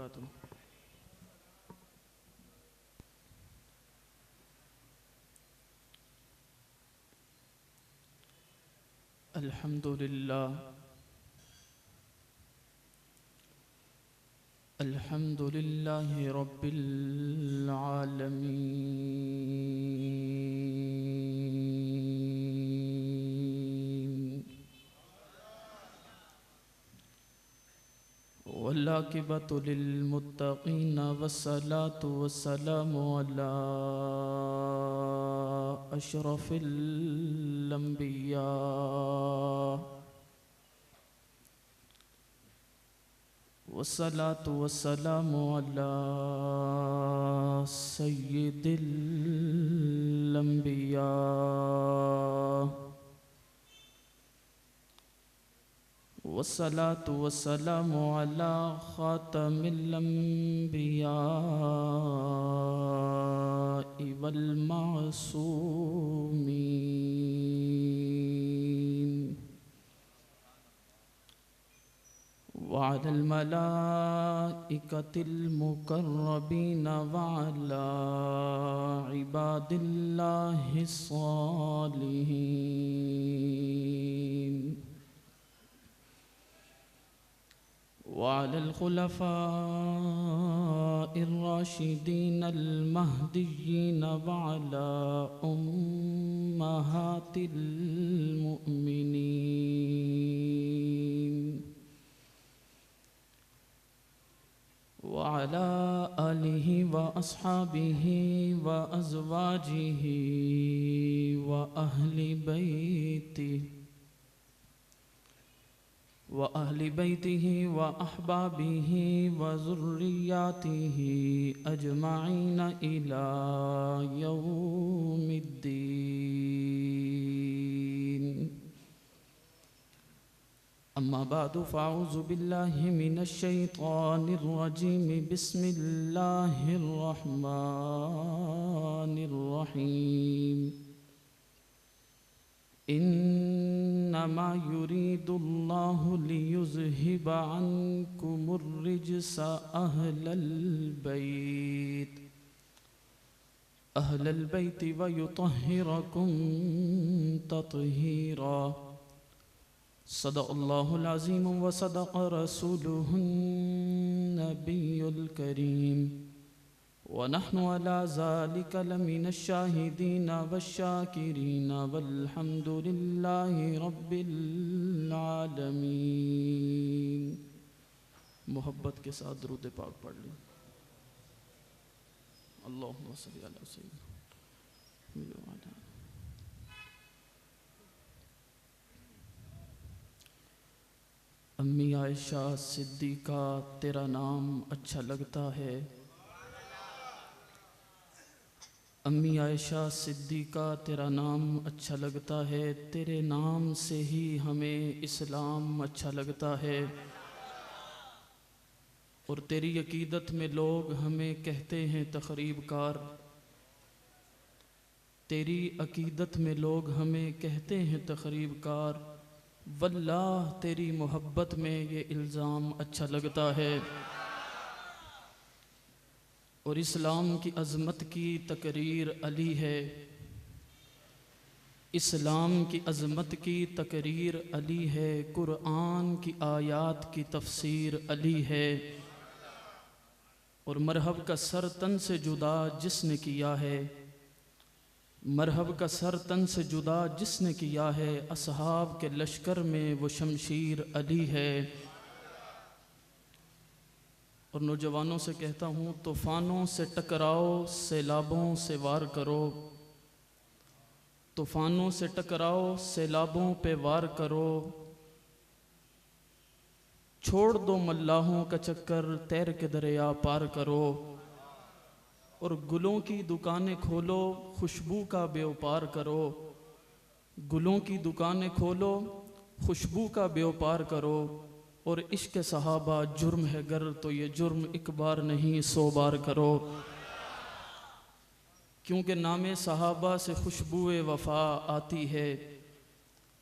وبرکاتہ۔ الحمدللہ الحمدللہ رب العالمین، والعاقبۃ للمتقین، والصلاة والسلام علی اشرف الانبیاء، والصلاة والسلام علی سید الانبیاء، والصلاة والسلام علی خاتم الانبیاء والمعصومین، وعلى الملائكة المقربين، وعلى عباد الله الصالحين، وعلى الخلفاء الراشدين المهديين، وعلى أمهات المؤمنين، وعلى آله وأصحابه وأزواجه وأهل بيته وأحبابه وذرياته أجمعين إلى يوم الدين. أما بعد، فأعوذ بالله من الشيطان الرجيم. بسم الله الرحمن الرحيم. إنما يريد الله ليذهب عنكم الرجس أهل البيت ويطهركم تطهيرا. صدق الله العظيم وصدق رسوله النبي الكريم، ونحن على ذلك لمن الشاهدين والشاكرين، والحمد لله رب العالمين. محبت کے ساتھ درود پاک پڑھ لیں. اللہم صلی علی سیدنا. امی عائشہ صدیقہ تیرا نام اچھا لگتا ہے. امی عائشہ صدیقہ تیرا نام اچھا لگتا ہے، تیرے نام سے ہی ہمیں اسلام اچھا لگتا ہے. اور تیری عقیدت میں لوگ ہمیں کہتے ہیں تخریب کار. تیری عقیدت میں لوگ ہمیں کہتے ہیں تخریب کار. واللہ تیری محبت میں یہ الزام اچھا لگتا ہے. اور اسلام کی عظمت کی تقریر علی ہے. اسلام کی عظمت کی تقریر علی ہے. قرآن کی آیات کی تفسیر علی ہے. اور مرحب کا سر تن سے جدا جس نے کیا ہے، مرحب کا سر تن سے جدا جس نے کیا ہے، اصحاب کے لشکر میں وہ شمشیر علی ہے. اور نوجوانوں سے کہتا ہوں، طوفانوں سے ٹکراؤ، سیلابوں سے وار کرو. طوفانوں سے ٹکراؤ، سیلابوں پہ وار کرو. چھوڑ دو ملاحوں کا چکر، تیر کے دریا پار کرو. اور گلوں کی دکانیں کھولو، خوشبو کا بیوپار کرو. گلوں کی دکانیں کھولو، خوشبو کا بیوپار کرو. اور عشق صحابہ جرم ہے گر تو یہ جرم ایک بار نہیں 100 بار کرو. کیونکہ نام صحابہ سے خوشبو وفا آتی ہے.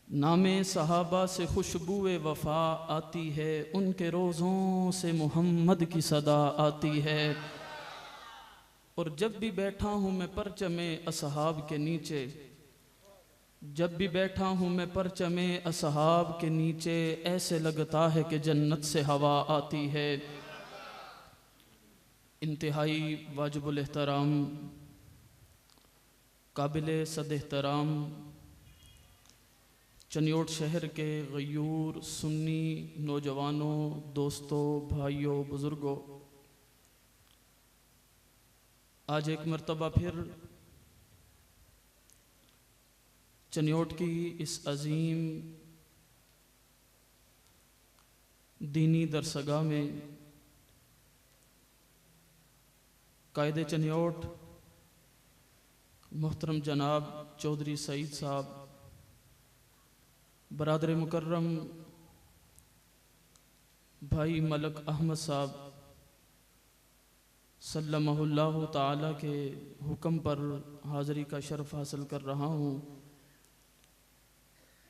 نام صحابہ سے خوشبوئے وفا آتی ہے، ان کے روزوں سے محمد کی صدا آتی ہے۔ اور جب بھی بیٹھا ہوں میں پرچم اصحاب کے نیچے، جب بھی بیٹھا ہوں میں پرچم اصحاب کے نیچے، ایسے لگتا ہے کہ جنت سے ہوا آتی ہے۔ انتہائی واجب الاحترام، قابل صد احترام چنیوٹ شہر کے غیور سنی نوجوانوں، دوستوں، بھائیوں، بزرگوں، آج ایک مرتبہ پھر چنیوٹ کی اس عظیم دینی درسگاہ میں قائد چنیوٹ محترم جناب چودھری سعید صاحب، برادر مکرم بھائی ملک احمد صاحب سلمہ اللہ تعالیٰ کے حکم پر حاضری کا شرف حاصل کر رہا ہوں۔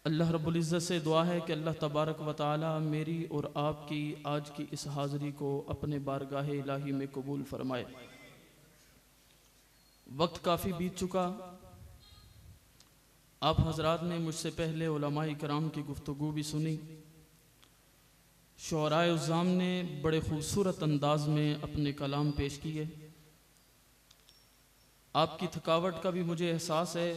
اللہ رب العزت سے دعا ہے کہ اللہ تبارک و تعالیٰ میری اور آپ کی آج کی اس حاضری کو اپنے بارگاہ الہی میں قبول فرمائے۔ وقت کافی بیت چکا، آپ حضرات نے مجھ سے پہلے علماء کرام کی گفتگو بھی سنی، شعراء عظام نے بڑے خوبصورت انداز میں اپنے کلام پیش کیے۔ آپ کی تھکاوٹ کا بھی مجھے احساس ہے،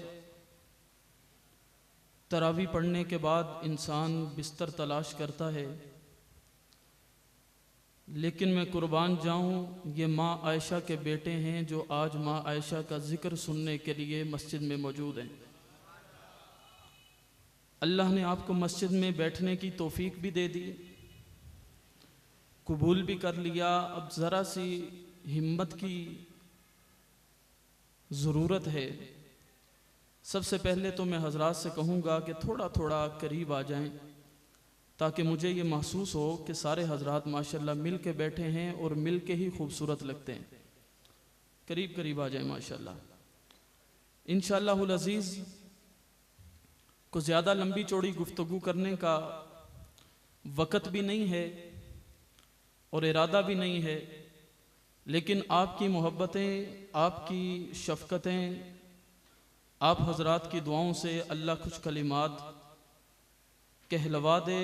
تراویح پڑھنے کے بعد انسان بستر تلاش کرتا ہے، لیکن میں قربان جاؤں یہ ماں عائشہ کے بیٹے ہیں جو آج ماں عائشہ کا ذکر سننے کے لیے مسجد میں موجود ہیں۔ اللہ نے آپ کو مسجد میں بیٹھنے کی توفیق بھی دے دی، قبول بھی کر لیا۔ اب ذرا سی ہمت کی ضرورت ہے۔ سب سے پہلے تو میں حضرات سے کہوں گا کہ تھوڑا تھوڑا قریب آ جائیں تاکہ مجھے یہ محسوس ہو کہ سارے حضرات ماشاءاللہ مل کے بیٹھے ہیں اور مل کے ہی خوبصورت لگتے ہیں۔ قریب قریب آ جائیں ماشاءاللہ۔ انشاءاللہ العزیز کو زیادہ لمبی چوڑی گفتگو کرنے کا وقت بھی نہیں ہے اور ارادہ بھی نہیں ہے، لیکن آپ کی محبتیں، آپ کی شفقتیں، آپ حضرات کی دعاؤں سے اللہ کچھ کلمات کہلوا دے۔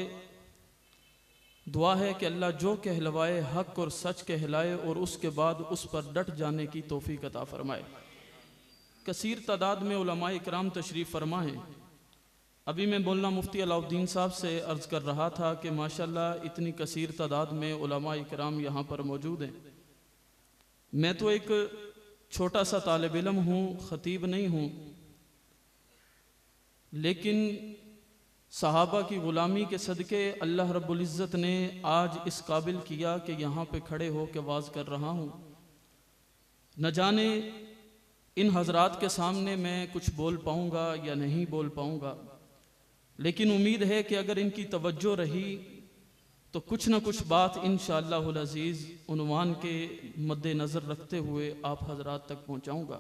دعا ہے کہ اللہ جو کہلوائے حق اور سچ کہلائے اور اس کے بعد اس پر ڈٹ جانے کی توفیق عطا فرمائے۔ کثیر تعداد میں علماء اکرام تشریف فرما ہیں۔ ابھی میں مولانا مفتی علاء الدین صاحب سے عرض کر رہا تھا کہ ماشاءاللہ اتنی کثیر تعداد میں علماء اکرام یہاں پر موجود ہیں۔ میں تو ایک چھوٹا سا طالب علم ہوں، خطیب نہیں ہوں، لیکن صحابہ کی غلامی کے صدقے اللہ رب العزت نے آج اس قابل کیا کہ یہاں پہ کھڑے ہو کے واز کر رہا ہوں۔ نہ جانے ان حضرات کے سامنے میں کچھ بول پاؤں گا یا نہیں بول پاؤں گا، لیکن امید ہے کہ اگر ان کی توجہ رہی تو کچھ نہ کچھ بات انشاءاللہ العزیز عنوان کے مد نظر رکھتے ہوئے آپ حضرات تک پہنچاؤں گا۔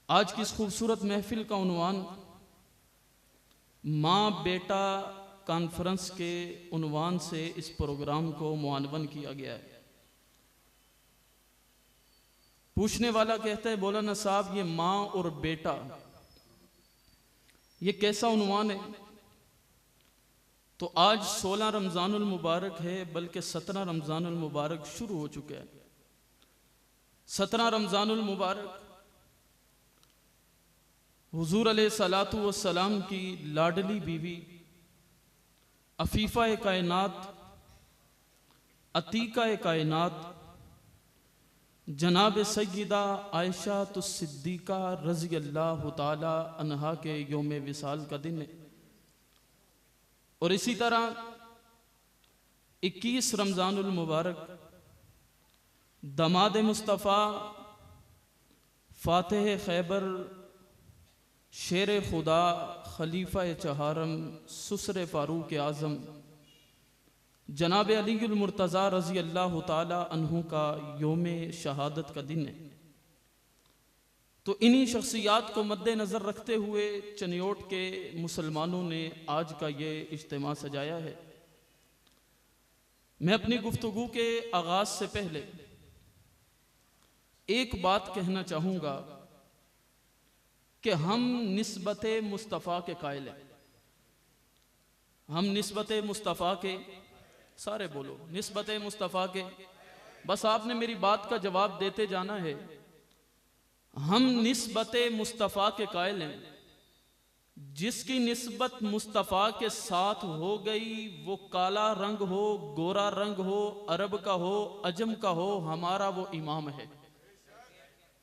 آج کی اس خوبصورت محفل کا عنوان ماں بیٹا کانفرنس کے عنوان سے اس پروگرام کو معنون کیا گیا ہے۔ پوچھنے والا کہتا ہے مولانا صاحب یہ ماں اور بیٹا یہ کیسا عنوان ہے؟ تو آج 16 رمضان المبارک ہے، بلکہ 17 رمضان المبارک شروع ہو چکا ہے۔ 17 رمضان المبارک حضور علیہ الصلاۃ والسلام کی لاڈلی بیوی عفیفہ کائنات، عتیقہ کائنات جناب سیدہ عائشہ الصدیقہ رضی اللہ تعالی عنہا کے یوم وصال کا دن ہے، اور اسی طرح 21 رمضان المبارک داماد مصطفیٰ فاتح خیبر شیر خدا خلیفہ چہارم سسر فاروق اعظم جناب علی المرتضیٰ رضی اللہ تعالی عنہ کا یوم شہادت کا دن ہے۔ تو انہی شخصیات کو مد نظر رکھتے ہوئے چنیوٹ کے مسلمانوں نے آج کا یہ اجتماع سجایا ہے۔ میں اپنی گفتگو کے آغاز سے پہلے ایک بات کہنا چاہوں گا کہ ہم نسبت مصطفیٰ کے قائل ہیں۔ ہم نسبت مصطفیٰ کے، سارے بولو، نسبت مصطفیٰ کے، بس آپ نے میری بات کا جواب دیتے جانا ہے۔ ہم نسبت مصطفیٰ کے قائل ہیں۔ جس کی نسبت مصطفیٰ کے ساتھ ہو گئی، وہ کالا رنگ ہو، گورا رنگ ہو، عرب کا ہو، عجم کا ہو، ہمارا وہ امام ہے۔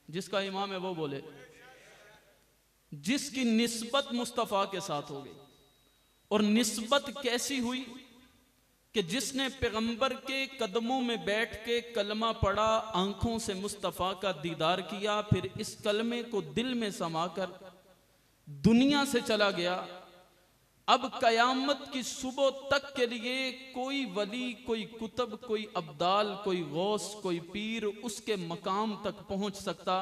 جس کا امام ہے وہ بولے۔ جس کی نسبت مصطفیٰ کے ساتھ ہو گئی، اور نسبت کیسی ہوئی کہ جس نے پیغمبر کے قدموں میں بیٹھ کے کلمہ پڑھا، آنکھوں سے مصطفیٰ کا دیدار کیا، پھر اس کلمے کو دل میں سما کر دنیا سے چلا گیا۔ اب قیامت کی صبح تک کے لیے کوئی ولی، کوئی کتب، کوئی ابدال، کوئی غوث، کوئی پیر اس کے مقام تک پہنچ سکتا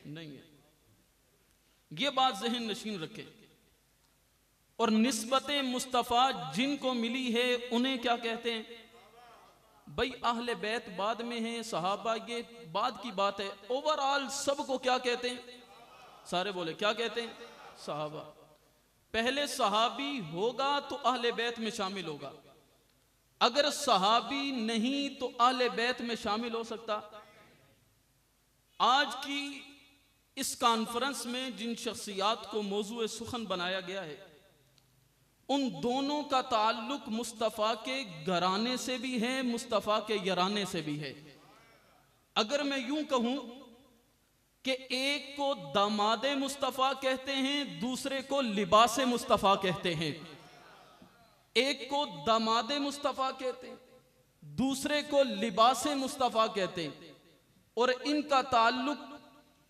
نہیں ہے۔ یہ بات ذہن نشین رکھے۔ اور نسبت مصطفیٰ جن کو ملی ہے انہیں کیا کہتے ہیں؟ بھئی اہل بیت بعد میں ہیں، صحابہ یہ بعد کی بات ہے۔ اوورآل سب کو کیا کہتے ہیں؟ سارے بولے کیا کہتے ہیں؟ صحابہ۔ پہلے صحابی ہوگا تو اہل بیت میں شامل ہوگا، اگر صحابی نہیں تو اہل بیت میں شامل ہو سکتا؟ آج کی اس کانفرنس میں جن شخصیات کو موضوع سخن بنایا گیا ہے، ان دونوں کا تعلق مصطفیٰ کے گھرانے سے بھی ہے، مصطفیٰ کے یارانے سے بھی ہے۔ اگر میں یوں کہوں کہ ایک کو داماد مصطفیٰ کہتے ہیں، دوسرے کو لباس مصطفیٰ کہتے ہیں۔ ایک کو داماد مصطفیٰ کہتے ہیں، دوسرے کو لباس مصطفیٰ کہتے ہیں، اور ان کا تعلق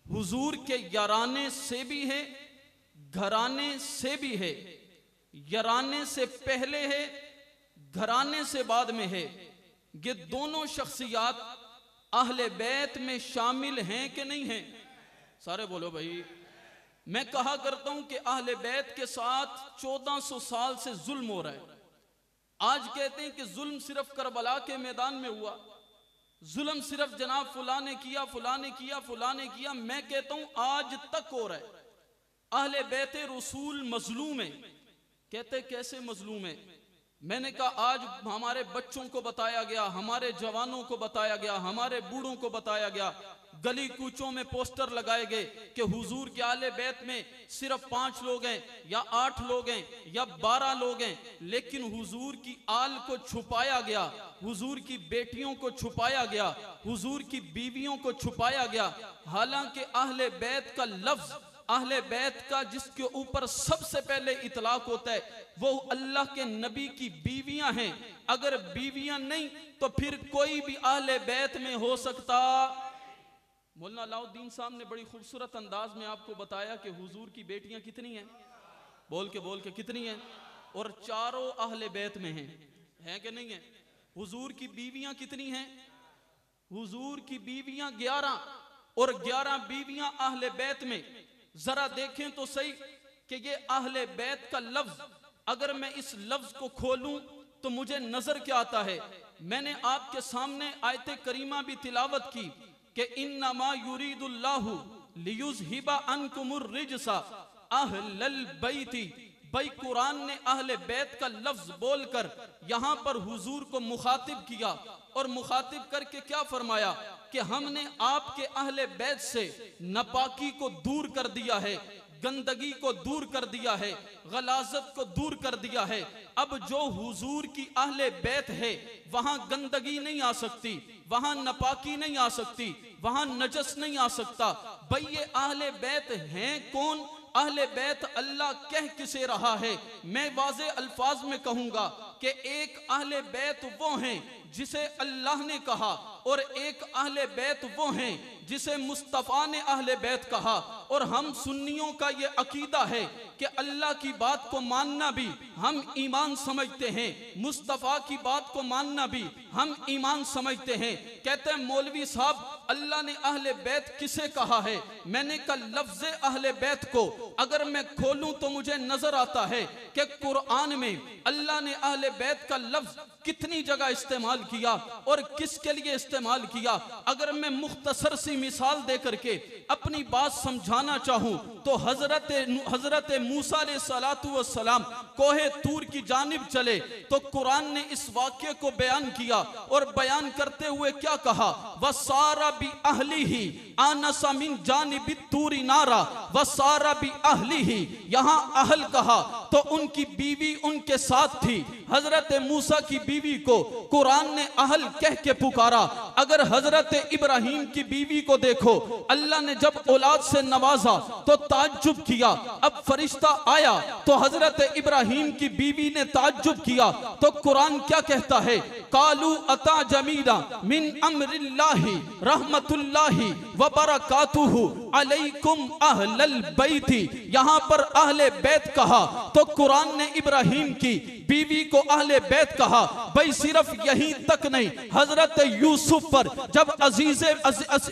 حضور کے یارانے سے بھی ہے، گھرانے سے بھی ہے۔ یارانے سے پہلے ہے، گھرانے سے بعد میں ہے۔ یہ دونوں شخصیات اہل بیت میں شامل ہیں کہ نہیں ہیں؟ سارے بولو بھائی۔ میں کہا کرتا ہوں کہ اہل بیت کے ساتھ 1400 سال سے ظلم ہو رہا ہے۔ آج کہتے ہیں کہ ظلم صرف کربلا کے میدان میں ہوا، ظلم صرف جناب فلاں نے کیا، فلاں نے کیا، فلاں نے کیا۔ میں کہتا ہوں آج تک ہو رہا ہے۔ اہل بیت رسول مظلوم ہیں۔ کہتے کیسے مظلوم ہے؟ میں نے کہا آج ہمارے بچوں کو بتایا گیا، ہمارے جوانوں کو بتایا گیا، ہمارے بوڑھوں کو بتایا گیا، گلی کوچوں میں پوسٹر لگائے گئے کہ حضور کے اہل بیت میں صرف 5 لوگ ہیں یا 8 لوگ ہیں یا 12 لوگ ہیں، لیکن حضور کی آل کو چھپایا گیا، حضور کی بیٹیوں کو چھپایا گیا، حضور کی بیویوں کو چھپایا گیا۔ حالانکہ اہل بیت کا لفظ، اہل بیت کا جس کے اوپر سب سے پہلے اطلاق ہوتا ہے وہ اللہ کے نبی کی بیویاں ہیں۔ اگر بیویاں نہیں تو پھر کوئی بھی اہل بیت میں ہو سکتا؟ مولانا علاؤ الدین صاحب نے بڑی خوبصورت انداز میں آپ کو بتایا کہ حضور کی بیٹیاں کتنی ہیں، بول کے کتنی ہیں، اور چاروں اہل بیت میں ہیں کہ نہیں ہیں؟ حضور کی بیویاں کتنی ہیں؟ حضور کی بیویاں 11، اور 11 بیویاں اہل بیت میں۔ ذرا دیکھیں تو صحیح کہ یہ اہل بیت کا لفظ، اگر میں اس لفظ کو کھولوں تو مجھے نظر کیا آتا ہے؟ میں نے آپ کے سامنے آیت کریمہ بھی تلاوت کی کہ انما یرید اللہ لیذھب عنکم الرجس اہل البیت۔ بھائی قرآن نے اہل بیت کا لفظ بول کر یہاں پر حضور کو مخاطب کیا، اور مخاطب کر کے کیا فرمایا کہ ہم نے آپ کے اہل بیت سے ناپاکی کو دور کر دیا ہے، گندگی کو دور کر دیا ہے، غلاظت کو دور کر دیا ہے۔ اب جو حضور کی اہل بیت ہے وہاں گندگی نہیں آ سکتی، وہاں ناپاکی نہیں آ سکتی، وہاں نجس نہیں آ سکتا۔ بھئی یہ اہل بیت ہیں کون؟ اہل بیت اللہ کہہ کسے رہا ہے؟ میں واضح الفاظ میں کہوں گا کہ ایک اہل بیت وہ ہیں جسے اللہ نے کہا، اور ایک اہل بیت وہ ہیں جسے مصطفیٰ نے اہل بیت کہا۔ اور ہم سنیوں کا یہ عقیدہ ہے کہ کہ اللہ کی بات کو ماننا بھی ہم ایمان سمجھتے ہیں، مصطفیٰ کی بات کو ماننا بھی ہم ایمان سمجھتے ہیں۔ کہتے ہیں مولوی صاحب اللہ نے اہل بیت کسے کہا ہے؟ میں نے کہا لفظ اہل بیت کو اگر میں کھولوں تو مجھے نظر آتا ہے کہ قرآن میں اللہ نے اہل بیت کا لفظ کتنی جگہ استعمال کیا اور کس کے لیے استعمال کیا۔ اگر میں مختصر سی مثال دے کر کے اپنی بات سمجھانا چاہوں تو حضرت موسیٰ علیہ السلام کوہ طور کی جانب چلے تو قرآن نے اس واقعے کو بیان کیا اور بیان کرتے ہوئے کیا کہا؟ وَسَارَ بِأَهْلِهِ آنَسَ مِن جَانِبِ الطُّورِ نَارًا وَسَارَ بِأَهْلِهِ، یہاں اہل کہا تو ان کی بیوی ان کے ساتھ تھی۔ حضرت موسیٰ کی بیوی کو قرآن نے اہل کہہ کے پکارا۔ اگر حضرت ابراہیم کی بیوی کو دیکھو، اللہ نے جب اولاد سے نوازا تو تعجب کیا، اب فرشتہ آیا تو حضرت ابراہیم کی بیوی نے تعجب کیا تو قرآن کیا کہتا ہے؟ قَالُوا أَتَعْجَبِينَ مِنْ أَمْرِ اللَّهِ رحمت اللہ وبرکاتہ علیکم اہل البیت، یہاں پر اہل بیت کہا تو قرآن نے ابراہیم کی بیوی کو اہل بیت کہا۔ بھئی صرف یہیں تک نہیں، حضرت یوسف پر جب عزیز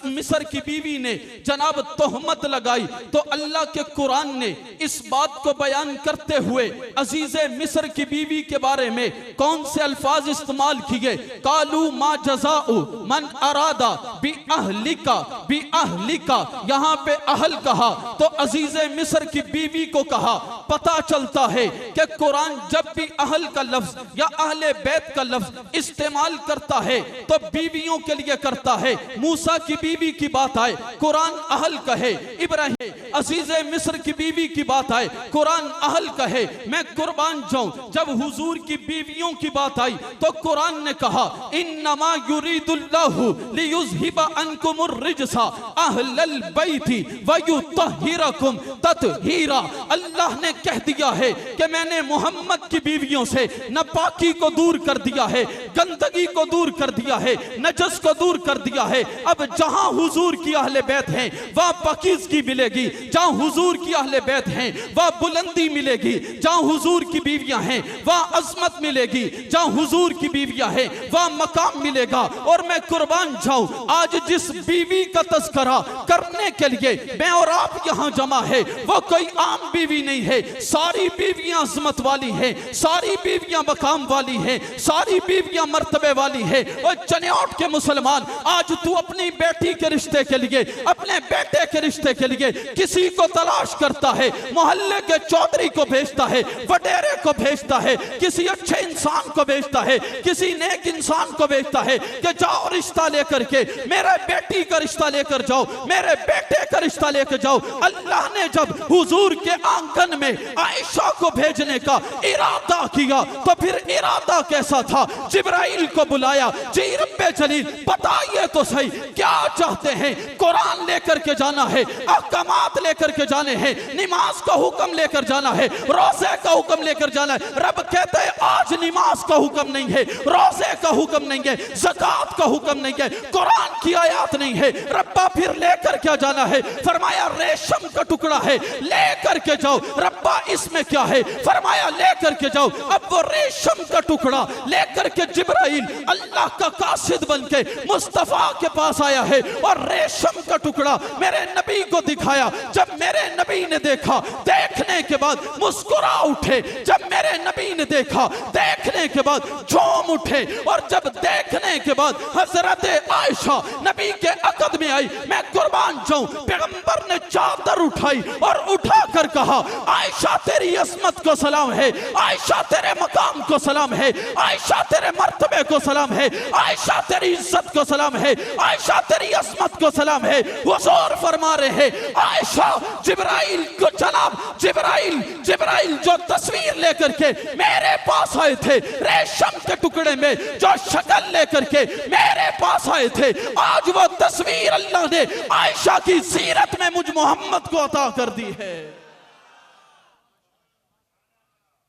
مصر کی بیوی نے جناب تہمت لگائی تو اللہ کے قرآن نے اس بات کو بیان کرتے ہوئے عزیز مصر کی بیوی کے بارے میں کون سے الفاظ استعمال کیے؟ قالوا ما جزاء من اراد بأہلک بأہلک، یہاں پہ اہل کہا تو عزیز مصر کی بیوی کو کہا۔ پتہ چلتا ہے کہ قرآن جب بھی اہل کا لفظ یا اہل بیت کا لفظ استعمال کرتا ہے تو بیویوں کے لیے کرتا ہے۔ موسیٰ کی بیوی کی بات آئے قرآن اہل کہے، ابراہیم عزیز مصر کی بیوی کی بات آئے قرآن اہل کہے۔ میں قربان جاؤں جب حضور کی بیویوں کی بات آئی تو قرآن نے کہا انما یرید اللہ لیذہب عنکم الرجس اہل البیت ویطہرکم تطہیرا، اللہ نے کہہ دیا ہے کہ میں نے محمد کی بیویوں سے ناپاکی کو دور کر دیا ہے، گندگی کو دور کر دیا ہے، نجس کو دور کر دیا ہے۔ اب جہاں حضور کی اہل بیت ہیں وہاں پاکیزگی ملے گی، جہاں حضور کی اہل بیت ہیں وہاں بلندی ملے گی، جہاں حضور کی بیویاں ہیں وہاں عظمت ملے گی، جہاں حضور کی بیویاں ہیں وہاں مقام ملے گا۔ اور میں قربان جاؤں آج جس بیوی کا تذکرہ کرنے کے لیے میں اور آپ یہاں جمع ہے وہ کوئی عام بیوی نہیں ہے، ساری بیویاں عظمت والی ہیں، ساری بیویاں مقام والی ہیں، ساری بیویاں مرتبے والی ہیں۔ اور چنیوٹ کے مسلمان آج تو اپنی بیٹی کے رشتے کے لیے، اپنے بیٹے کے رشتے کے لیے کسی کو تلاش کرتا ہے، محلے کے چودھری کو بھیجتا ہے، وڈیرے کو بھیجتا ہے، کسی اچھے انسان کو بھیجتا ہے، کسی نیک انسان کو بھیجتا ہے کہ جاؤ رشتہ لے کر کے میرے بیٹی کا رشتہ لے کر جاؤ، میرے بیٹے کا رشتہ لے کر جاؤ۔ اللہ نے جب حضور کے آنگن میں عائشہ کو بھیجنے کا ارادہ کیا تو پھر ارادہ کیسا تھا؟ جبرائیل کو بلایا، جی رب جلیل بتائیے تو صحیح کیا چاہتے ہیں؟ قرآن لے کر کے جانا ہے، احکامات لے کر کے جانے ہیں، نماز کا حکم لے کر جانا ہے، روزے کا حکم لے کر جانا ہے۔ رب کہتے ہیں آج نماز کا حکم نہیں ہے، روزے کا حکم نہیں ہے، زکوٰۃ کا حکم نہیں ہے، قرآن کی آیات نہیں ہے۔ ربا پھر لے کر کیا جانا ہے؟ فرمایا ریشم کا ٹکڑا ہے، لے کر کے جاؤ۔ ربا اس میں کیا ہے؟ فرمایا لے کر کے جاؤ۔ اب وہ ریشم کا ٹکڑا لے کر کے جبرائیل اللہ کا قاصد بن کے مصطفیٰ کے پاس آیا ہے اور ریشم کا ٹکڑا میرے نبی کو دکھایا۔ جب میرے نبی نے دیکھا دیکھنے کے بعد مسکرا اٹھے، جب میرے نبی نے دیکھا دیکھنے کے بعد جھوم اٹھے، اور جب دیکھنے کے بعد حضرت عائشہ نبی کے عقد میں آئی۔ میں قربان جاؤں پیغمبر نے چادر اٹھائی اور اٹھا کر کہا عائشہ تیری عظمت کو سلام ہے، عائشہ تیرے مقام کو سلام ہے، عائشہ تیرے مرتبے کو سلام ہے، عائشہ تیری عزت کو سلام ہے، عائشہ تیری عظمت کو سلام ہے۔ حضور فرما رہے ہیں عائشہ جبرائیل کو، جناب جبرائیل جو تصویر لے کر کے میرے پاس آئے تھے ریشم کے ٹکڑے میں، جو شکل لے کر کے میرے پاس آئے تھے، آج وہ تصویر اللہ نے عائشہ کی سیرت میں مجھ محمد کو عطا کر دی ہے۔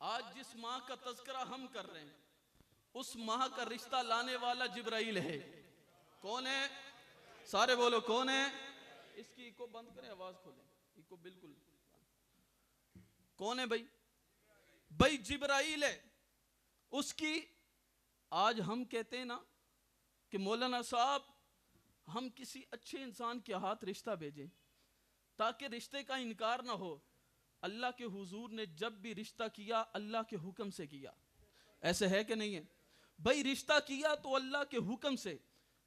آج جس ماں کا تذکرہ ہم کر رہے ہیں اس ماں کا رشتہ لانے والا جبرائیل ہے۔ کون ہے؟ سارے بولو کون ہے؟ اس کی ایکو بند کریں، آواز کھولیں، ایکو بالکل کون ہے بھائی؟ بھائی جبرائیل ہے. اس کی آج ہم کہتے ہیں نا کہ مولانا صاحب ہم کسی اچھے انسان کے ہاتھ رشتہ بھیجیں تاکہ رشتے کا انکار نہ ہو. اللہ کے حضور نے جب بھی رشتہ کیا اللہ کے حکم سے کیا. ایسے ہے کہ نہیں ہے بھائی؟ رشتہ کیا تو اللہ کے حکم سے,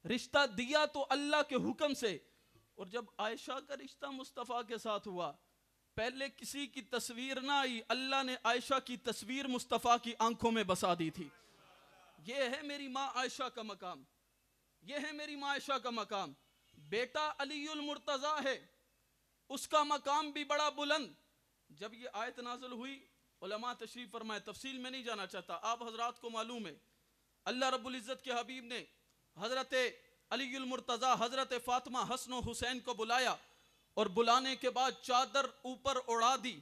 رشتہ دیا تو اللہ کے حکم سے. اور جب عائشہ کا رشتہ مصطفیٰ کے ساتھ ہوا, پہلے کسی کی تصویر نہ آئی, اللہ نے عائشہ کی تصویر مصطفیٰ کی آنکھوں میں بسا دی تھی. یہ ہے میری ماں عائشہ کا مقام, یہ ہے میری ماں عائشہ کا مقام. بیٹا علی المرتضیٰ ہے, اس کا مقام بھی بڑا بلند. جب یہ آیت نازل ہوئی, علماء تشریف فرمائے, تفصیل میں نہیں جانا چاہتا, آپ حضرات کو معلوم ہے اللہ رب العزت کے حبیب نے حضرت علی المرتضیٰ, حضرت فاطمہ, حسن و حسین کو بلایا, اور بلانے کے بعد چادر اوپر اڑا دی,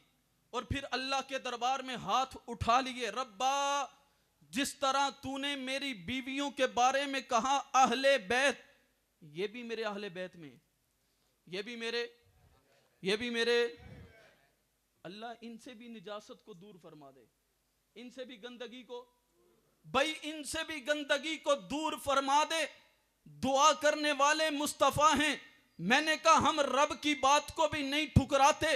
اور پھر اللہ کے دربار میں ہاتھ اٹھا لیے. ربا جس طرح تو نے میری بیویوں کے بارے میں کہا اہل بیت, یہ بھی میرے اہل بیت میں, یہ بھی میرے. اللہ ان سے بھی نجاست کو دور فرما دے, ان سے بھی گندگی کو, بھائی ان سے بھی گندگی کو دور فرما دے. دعا کرنے والے مصطفیٰ ہیں. میں نے کہا ہم رب کی بات کو بھی نہیں ٹھکراتے,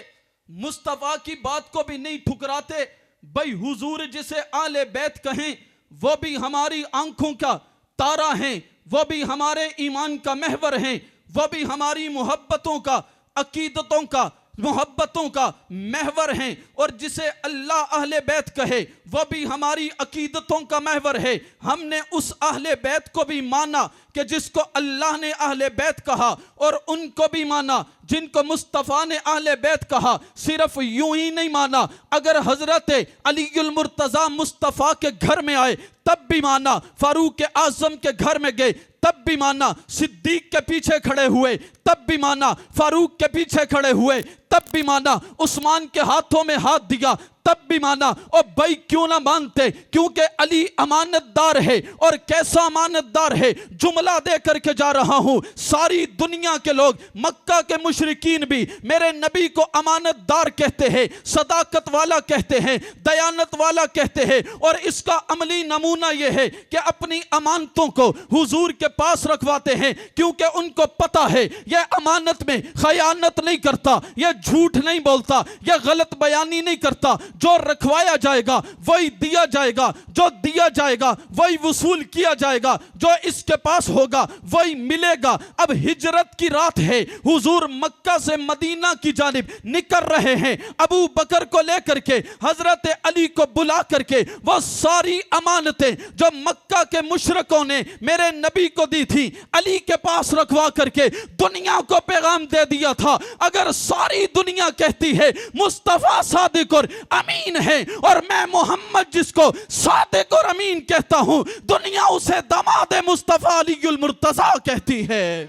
مصطفیٰ کی بات کو بھی نہیں ٹھکراتے. بھائی حضور جسے آل بیت کہیں وہ بھی ہماری آنکھوں کا تارا ہیں, وہ بھی ہمارے ایمان کا محور ہیں, وہ بھی ہماری محبتوں کا, عقیدتوں کا, محبتوں کا محور ہیں. اور جسے اللہ اہل بیت کہے وہ بھی ہماری عقیدتوں کا محور ہے. ہم نے اس اہل بیت کو بھی مانا کہ جس کو اللہ نے اہل بیت کہا, اور ان کو بھی مانا جن کو مصطفیٰ نے اہل بیت کہا. صرف یوں ہی نہیں مانا, اگر حضرت علی المرتضیٰ مصطفیٰ کے گھر میں آئے تب بھی مانا, فاروق اعظم کے گھر میں گئے تب بھی مانا, صدیق کے پیچھے کھڑے ہوئے تب بھی مانا, فاروق کے پیچھے کھڑے ہوئے تب بھی مانا, عثمان کے ہاتھوں میں ہاتھ دیا تب بھی مانا. اور بھائی کیوں نہ مانتے؟ کیونکہ علی امانت دار ہے. اور کیسا امانت دار ہے؟ جملہ دے کر کے جا رہا ہوں, ساری دنیا کے لوگ, مکہ کے مشرکین بھی میرے نبی کو امانت دار کہتے ہیں, صداقت والا کہتے ہیں, دیانت والا کہتے ہیں. اور اس کا عملی نمونہ یہ ہے کہ اپنی امانتوں کو حضور کے پاس رکھواتے ہیں, کیونکہ ان کو پتہ ہے یہ امانت میں خیانت نہیں کرتا, یہ جھوٹ نہیں بولتا, یہ غلط بیانی نہیں کرتا. جو رکھوایا جائے گا وہی دیا جائے گا, جو دیا جائے گا وہی وصول کیا جائے گا, جو اس کے پاس ہوگا وہی ملے گا. اب ہجرت کی رات ہے, حضور مکہ سے مدینہ کی جانب نکل رہے ہیں. ابو بکر کو لے کر کے, حضرت علی کو بلا کر کے, وہ ساری امانتیں جو مکہ کے مشرکوں نے میرے نبی کو دی تھی علی کے پاس رکھوا کر کے دنیا کو پیغام دے دیا تھا. اگر ساری دنیا کہتی ہے مصطفیٰ صادق اور امین ہے, اور میں محمد جس کو صادق اور امین کہتا ہوں, دنیا اسے داماد مصطفیٰ علی المرتضیٰ کہتی ہے.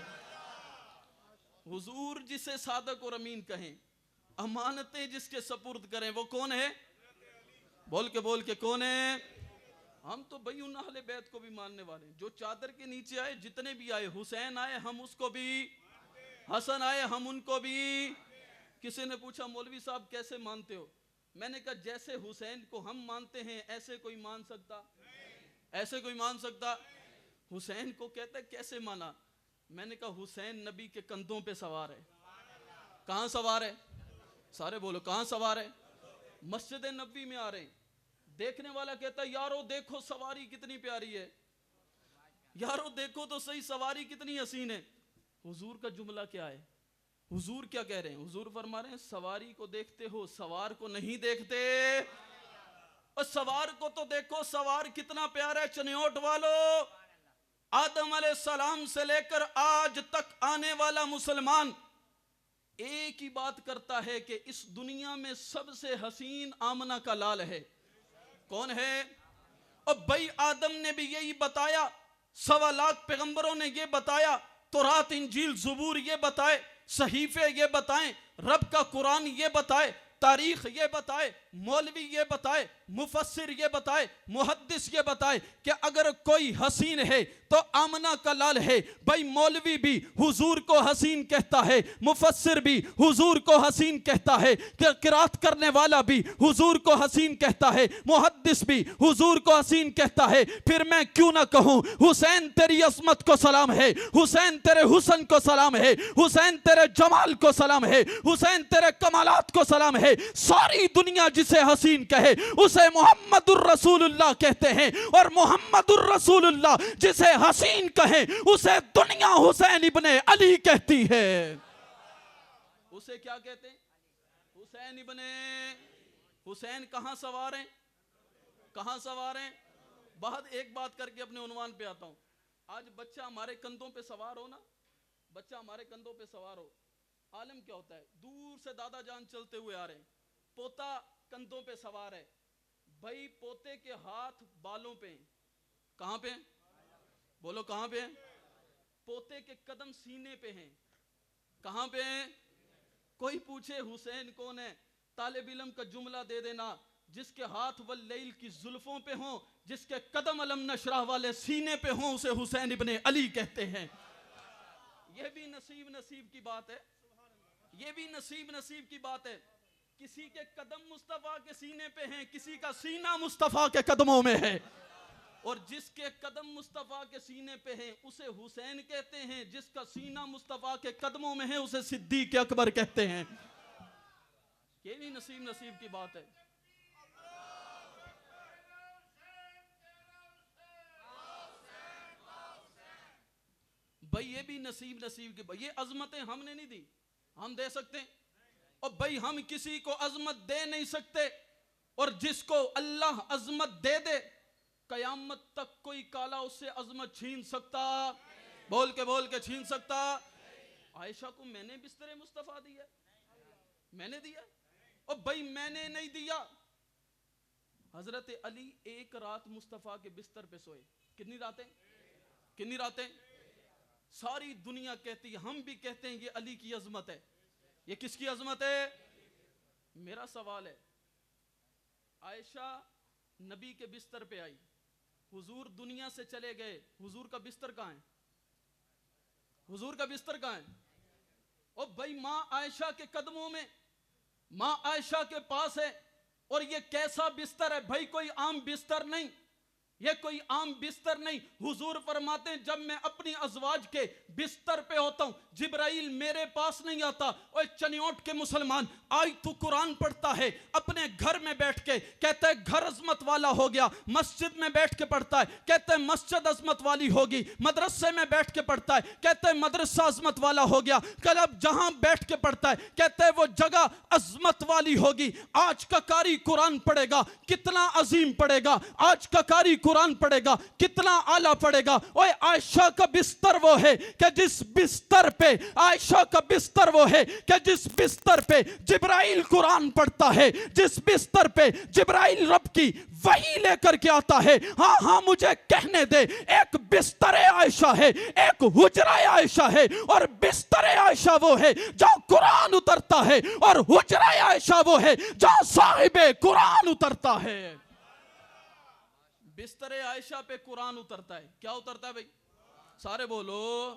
حضور جسے صادق اور امین کہیں, امانتیں جس کے سپرد کریں, وہ کون ہے؟ بول کے کون ہے؟ ہم تو بھئی ان اہل بیت کو بھی ماننے والے ہیں. جو چادر کے نیچے آئے, جتنے بھی آئے, حسین آئے ہم اس کو بھی, حسن آئے ہم ان کو بھی. کسی نے پوچھا مولوی صاحب کیسے مانتے ہو؟ میں نے کہا جیسے حسین کو ہم مانتے ہیں ایسے کوئی مان سکتا؟ ایسے کوئی مان سکتا؟ حسین کو کہتا ہے کیسے مانا؟ میں نے کہا حسین نبی کے کندھوں پہ سوار ہے. کہاں سوار ہے؟ سارے بولو کہاں سوار ہے؟ مسجد نبوی میں آ رہے ہیں. دیکھنے والا کہتا ہے یارو دیکھو سواری کتنی پیاری ہے, یارو دیکھو تو صحیح سواری کتنی حسین ہے. حضور کا جملہ کیا ہے؟ حضور کیا کہہ رہے ہیں؟ حضور فرما رہے ہیں سواری کو دیکھتے ہو, سوار کو نہیں دیکھتے. اور سوار کو تو دیکھو, سوار کتنا پیارا ہے. چنیوٹ والو, آدم علیہ السلام سے لے کر آج تک آنے والا مسلمان ایک ہی بات کرتا ہے کہ اس دنیا میں سب سے حسین آمنہ کا لال ہے. کون ہے؟ اور بھائی آدم نے بھی یہی بتایا, 1.25 لاکھ پیغمبروں نے یہ بتایا, تورات انجیل زبور یہ بتائے, صحیفے یہ بتائیں, رب کا قرآن یہ بتائے, تاریخ یہ بتائے. مولوی یہ بتائے, مفسر یہ بتائے, محدث یہ بتائے کہ اگر کوئی حسین ہے تو آمنہ کا لال ہے. بھائی مولوی بھی حضور کو حسین کہتا ہے, مفسر بھی حضور کو حسین کہتا ہے, قرات کرنے والا بھی حضور کو حسین کہتا ہے, محدث بھی حضور کو حسین کہتا ہے. پھر میں کیوں نہ کہوں حسین تیری عظمت کو سلام ہے, حسین تیرے حسن کو سلام ہے, حسین تیرے جمال کو سلام ہے, حسین تیرے کمالات کو سلام ہے. ساری دنیا جسے حسین کہے اسے محمد الرسول اللہ کہتے ہیں, اور محمد الرسول اللہ جسے حسین کہے اسے دنیا حسین ابن علی کہتی ہے. اسے کیا کہتے ہیں؟ حسین ابن حسین. کہاں سوار ہیں؟ کہاں سوار ہیں؟ بہت ایک بات کر کے اپنے عنوان پہ آتا ہوں. آج بچہ ہمارے کندھوں پہ سوار ہو نا, بچہ ہمارے کندھوں پہ سوار ہو, عالم کیا ہوتا ہے؟ دور سے دادا جان چلتے ہوئے آ رہے ہیں, پوتا کندھوں پہ سوار ہے. بھائی پوتے کے ہاتھ بالوں پہ, کہاں پہ؟ بولو کہاں پہ؟ پوتے کے قدم سینے پہ ہیں, کہاں پہ ہیں؟ کوئی پوچھے حسین کون ہے, طالب علم کا جملہ دے دینا, جس کے ہاتھ واللیل کی زلفوں پہ ہوں, جس کے قدم علم نشرح والے سینے پہ ہوں, اسے حسین ابن علی کہتے ہیں. یہ بھی نصیب کی بات ہے, یہ بھی نصیب کی بات ہے. کسی کے قدم مصطفیٰ کے سینے پہ ہیں, کسی کا سینہ مصطفیٰ کے قدموں میں ہے, اور جس کے قدم مصطفیٰ کے سینے پہ ہیں اسے حسین کہتے ہیں, جس کا سینہ مصطفیٰ کے قدموں میں ہے اسے صدیق اکبر کہتے ہیں. یہ بھی نصیب کی بات ہے. بھائی یہ بھی نصیب کی بات. یہ عظمتیں ہم نے نہیں دی, ہم دے سکتے ہیں؟ اور بھائی ہم کسی کو عظمت دے نہیں سکتے, اور جس کو اللہ عظمت دے دے قیامت تک کوئی کالا اس سے عظمت چھین سکتا؟ بول کے چھین سکتا؟ عائشہ کو میں نے بستر مصطفیٰ دیا, میں نے دیا, اور بھائی میں نے نہیں دیا. حضرت علی ایک رات مصطفیٰ کے بستر پہ سوئے. کتنی راتیں؟ ساری دنیا کہتی ہے, ہم بھی کہتے ہیں یہ علی کی عظمت ہے. یہ کس کی عظمت ہے؟ میرا سوال ہے, عائشہ نبی کے بستر پہ آئی, حضور دنیا سے چلے گئے, حضور کا بستر کہاں ہے؟ حضور کا بستر کہاں ہے؟ اور بھائی ماں عائشہ کے قدموں میں, ماں عائشہ کے پاس ہے, اور یہ کیسا بستر ہے بھائی؟ کوئی عام بستر نہیں, یہ کوئی عام بستر نہیں. حضور فرماتے ہیں جب میں اپنی ازواج کے بستر پہ ہوتا ہوں جبرائیل میرے پاس نہیں آتا. اور چنیوٹ کے مسلمان, آج تو قرآن پڑھتا ہے اپنے گھر میں بیٹھ کے, کہتا ہے گھر عظمت والا ہو گیا. مسجد میں بیٹھ کے پڑھتا ہے, کہتا ہے مسجد عظمت والی ہوگی. مدرسے میں بیٹھ کے پڑھتا ہے, کہتا ہے مدرسہ عظمت والا ہو گیا. کلب جہاں بیٹھ کے پڑھتا ہے کہتا ہے وہ جگہ عظمت والی ہوگی. آج کا قاری قرآن پڑھے گا کتنا عظیم پڑھے گا, آج کا قاری قرآن پڑھے گا کتنا اعلیٰ پڑھے گا. اوے عائشہ کا بستر وہ ہے کہ جس بستر پہ, عائشہ کا بستر وہ ہے کہ جس بستر پہ جبرائیل قرآن پڑھتا ہے, جس بستر پہ جبرائیل رب کی وحی لے کر کے آتا ہے. ہاں مجھے کہنے دے, ایک بستر عائشہ ہے, ایک حجرہ عائشہ ہے, اور بستر عائشہ وہ ہے جہاں قرآن اترتا ہے, اور حجرہ عائشہ وہ ہے جہاں صاحب قرآن اترتا ہے. بستر عائشہ پہ قرآن اترتا ہے. کیا اترتا ہے بھائی؟ سارے بولو.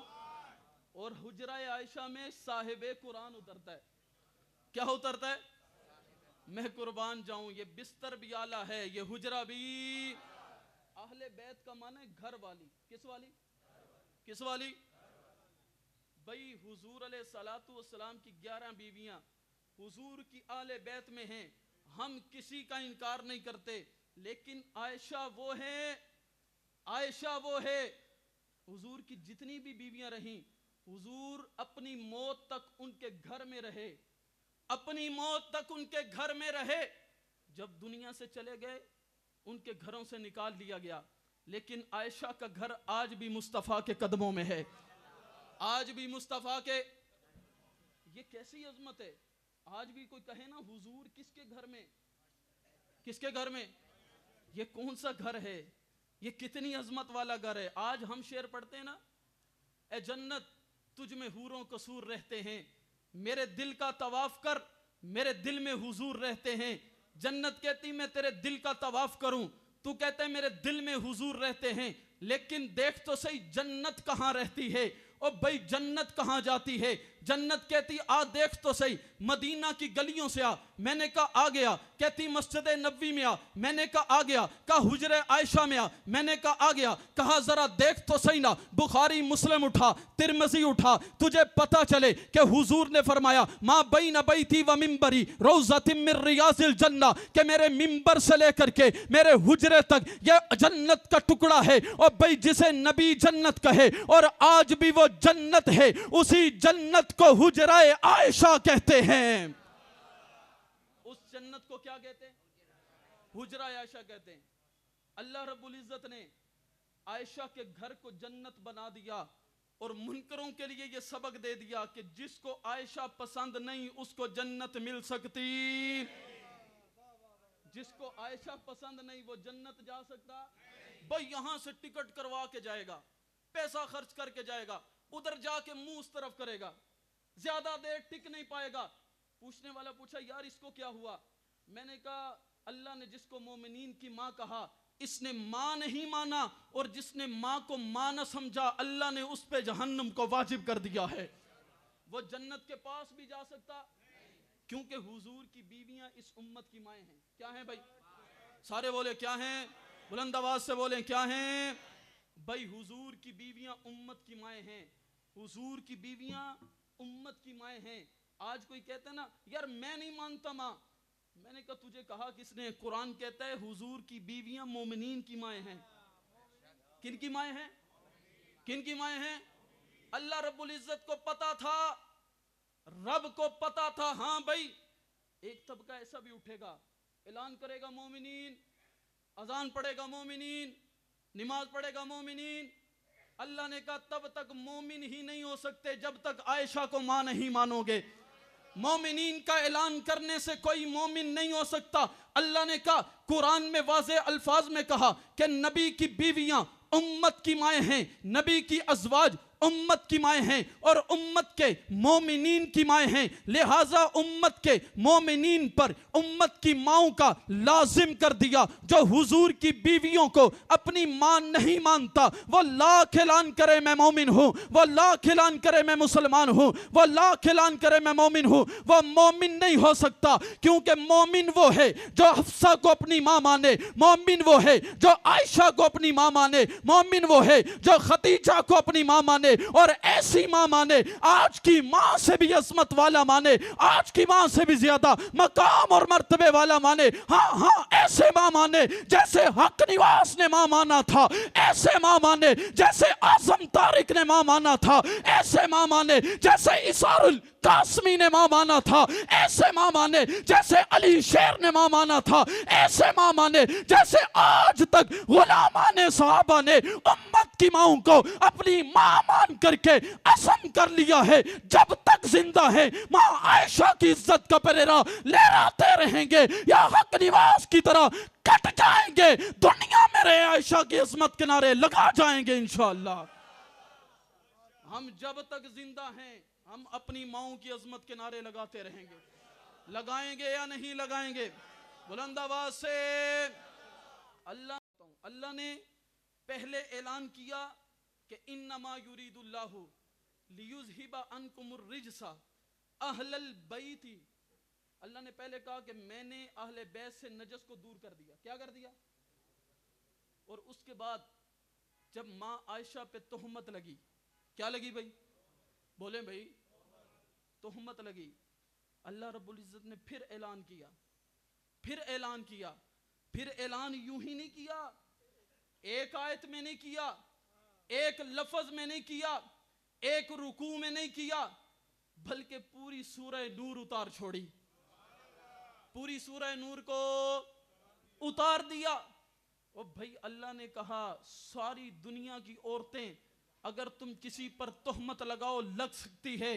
اور حجرہ عائشہ میں صاحب قرآن اترتا ہے. کیا اترتا ہے؟ میں قربان جاؤں, یہ بستر بھی اعلیٰ ہے, یہ حجرہ بھی. اہل بیت کا معنی ہے گھر والی. کس والی؟ بھائی حضور علیہ السلام کی 11 بیویاں حضور کی اہل بیت میں ہیں, ہم کسی کا انکار نہیں کرتے, لیکن عائشہ وہ ہے. حضور کی جتنی بھی بیویاں رہیں, حضور اپنی موت تک ان کے گھر میں رہے, اپنی موت تک ان کے گھر میں رہے. جب دنیا سے چلے گئے ان کے گھروں سے نکال لیا گیا, لیکن عائشہ کا گھر آج بھی مصطفیٰ کے قدموں میں ہے, آج بھی مصطفیٰ کے. یہ کیسی عظمت ہے؟ آج بھی کوئی کہے نا حضور کس کے گھر میں, یہ کون سا گھر ہے, یہ کتنی عظمت والا گھر ہے. آج ہم شعر پڑھتے ہیں نا, اے جنت تجھ میں حوروں قصور رہتے ہیں, میرے دل کا طواف کر, میرے دل میں حضور رہتے ہیں. جنت کہتی میں تیرے دل کا طواف کروں، تو کہتے ہیں میرے دل میں حضور رہتے ہیں، لیکن دیکھ تو صحیح جنت کہاں رہتی ہے؟ او بھائی جنت کہاں جاتی ہے؟ جنت کہتی آ دیکھ تو صحیح، مدینہ کی گلیوں سے آ، میں نے کہا آ گیا، کہتی مسجد نبوی میں آ، میں نے کہا آ گیا، کہا حجرہ عائشہ میں آ، میں نے کہا آ گیا، کہا ذرا دیکھ تو صحیح نا، بخاری مسلم اٹھا، ترمذی اٹھا، تجھے پتا چلے کہ حضور نے فرمایا ما بین بیتی و منبری روضۃ من ریاض الجنہ، کہ میرے منبر سے لے کر کے میرے حجرے تک یہ جنت کا ٹکڑا ہے، اور بھائی جسے نبی جنت کہے اور آج بھی وہ جنت ہے، اسی جنت کو حجرہ عائشہ کہتے ہیں۔ اس جنت کو کیا کہتے ہیں؟ حجرہ عائشہ کہتے ہیں۔ اللہ رب العزت نے عائشہ کے گھر کو جنت بنا دیا، اور منکروں کے لیے یہ سبق دے دیا کہ جس کو عائشہ پسند نہیں اس کو جنت مل سکتی، جس کو عائشہ پسند نہیں وہ جنت جا سکتا؟ بھائی یہاں سے ٹکٹ کروا کے جائے گا، پیسہ خرچ کر کے جائے گا، ادھر جا کے منہ اس طرف کرے گا، زیادہ دیر ٹک نہیں پائے گا۔ پوچھنے والا پوچھا یار اس کو کیا ہوا؟ میں نے کہا اللہ نے جس کو مومنین کی ماں کہا اس نے ماں نہیں مانا، اور جس نے ماں کو ماں نہ سمجھا اللہ نے اس پہ جہنم کو واجب کر دیا ہے۔ وہ جنت کے پاس بھی جا سکتا، کیونکہ حضور کی بیویاں اس امت کی مائیں ہیں۔ کیا ہیں بھائی؟ سارے بولے کیا ہیں؟ بلند آواز سے بولیں کیا ہیں؟ بھائی حضور کی بیویاں امت کی مائیں ہیں، حضور کی بیویاں امت کی مائیں ہیں۔ آج کوئی کہتا ہے نا یار میں نہیں مانتا ماں، میں نے کہا تجھے کہا کس نے؟ قرآن کہتا ہے حضور کی بیویاں مومنین کی مائیں ہیں۔ کن کی مائیں ہیں؟ کن کی مائیں ہیں؟ اللہ رب العزت کو پتا تھا، رب کو پتا تھا ہاں بھائی ایک طبقہ ایسا بھی اٹھے گا، اعلان کرے گا مومنین، اذان پڑھے گا مومنین، نماز پڑھے گا مومنین۔ اللہ نے کہا تب تک مومن ہی نہیں ہو سکتے جب تک عائشہ کو ماں نہیں مانو گے۔ مومنین کا اعلان کرنے سے کوئی مومن نہیں ہو سکتا۔ اللہ نے کہا قرآن میں واضح الفاظ میں کہا کہ نبی کی بیویاں امت کی مائیں ہیں، نبی کی ازواج امت کی مائیں ہیں، اور امت کے مومنین کی مائیں ہیں، لہٰذا امت کے مومنین پر امت کی ماؤں کا لازم کر دیا۔ جو حضور کی بیویوں کو اپنی ماں نہیں مانتا وہ لاکھ اعلان کرے میں مومن ہوں، وہ لاکھ اعلان کرے میں مسلمان ہوں، وہ لاکھ اعلان کرے میں مومن ہوں، وہ مومن نہیں ہو سکتا، کیونکہ مومن وہ ہے جو حفصہ کو اپنی ماں مانے، مومن وہ ہے جو عائشہ کو اپنی ماں مانے، مومن وہ ہے جو خدیجہ کو اپنی ماں مانے، اور ایسی ماں مانے آج کی ماں سے بھی عظمت والا مانے، آج کی ماں سے بھی زیادہ مقام اور مرتبے والا مانے۔ ہاں ایسے ماں مانے جیسے حق نواز نے ماں مانا تھا، ایسے ماں مانے جیسے اعظم طارق نے ماں مانا تھا، ایسے ماں مانے جیسے اسار القاسمی نے ماں مانا تھا، ایسے ماں مانے جیسے علی شیر نے ماں مانا تھا، ایسے ماں مانے جیسے آج تک غلامان صحابہ نے امت کی ماں کو اپنی ماں مان کر کے عزم کر لیا ہے۔ جب تک زندہ ہے ماں عائشہ کی عزت کا پرہرا لہراتے رہیں گے یا حق نواز کی طرح کٹ جائیں گے، دنیا میں رہے عائشہ کی عظمت کے نعرے لگا جائیں گے انشاءاللہ۔ ہم جب تک زندہ ہیں ہم اپنی ماؤں کی عظمت کے نعرے لگاتے رہیں گے۔ لگائیں گے یا نہیں لگائیں گے؟ بلند آواز سے اللہ نے پہلے اعلان کیا کہ انما یرید اللہ لیذھب عنکم الرجس اہل البیت۔ اللہ نے پہلے کہا کہ میں نے اہل بیت سے نجس کو دور کر دیا۔ کیا کر دیا؟ اور اس کے بعد جب ماں عائشہ پہ تہمت لگی، کیا لگی بھائی؟ بولیں بھائی، تہمت لگی، اللہ رب العزت نے پھر اعلان کیا، پھر اعلان کیا، پھر اعلان یوں ہی نہیں کیا، ایک آیت میں نہیں کیا، ایک لفظ میں نہیں کیا، ایک رکوع میں نہیں کیا، بلکہ پوری سورہ نور اتار چھوڑی، پوری سورہ نور کو اتار دیا۔ اور بھائی اللہ نے کہا ساری دنیا کی عورتیں اگر تم کسی پر تہمت لگاؤ لگ سکتی ہے،